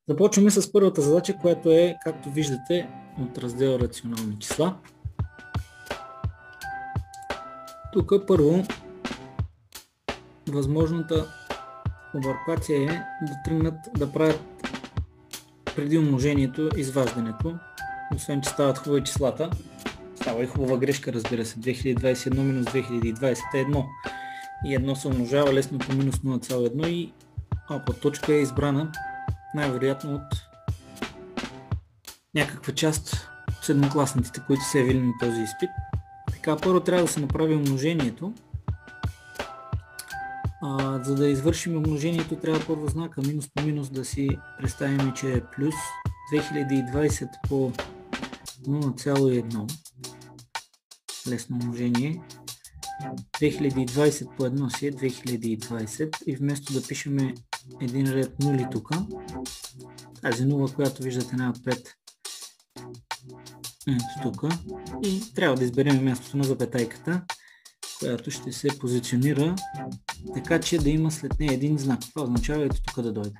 Започваме с първата задача, която е, както виждате, от раздел рационални числа. Тук първо възможната обърквация е да тръгнат да правят преди умножението изваждането. Освен че стават хубави числата, става и хубава грешка, разбира се. 2021 минус 2020 е 1. И 1 се умножава лесно по минус 0,1 и точка е избрана най-вероятно от някаква част от седмокласниците, които са явили на този изпит. Така, първо трябва да се направи умножението. За да извършим умножението, трябва първо знака минус по минус да си представим, че е плюс 2020 по 0,1. Лесно умножение. 2020 по 1 си е 2020 и вместо да пишем един ред нули тук, тази нула, която виждате най-отпред, тук, и трябва да изберем мястото на запетайката, която ще се позиционира така, че да има след нея един знак. Това означава ето тук да дойде.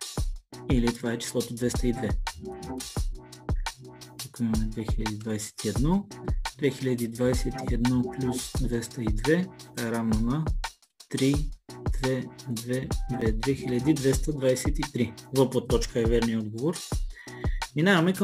Или това е числото 202. Тук имаме 2021. 2021 плюс 202 е равно на 2223. В подточка е верният отговор. Минаваме към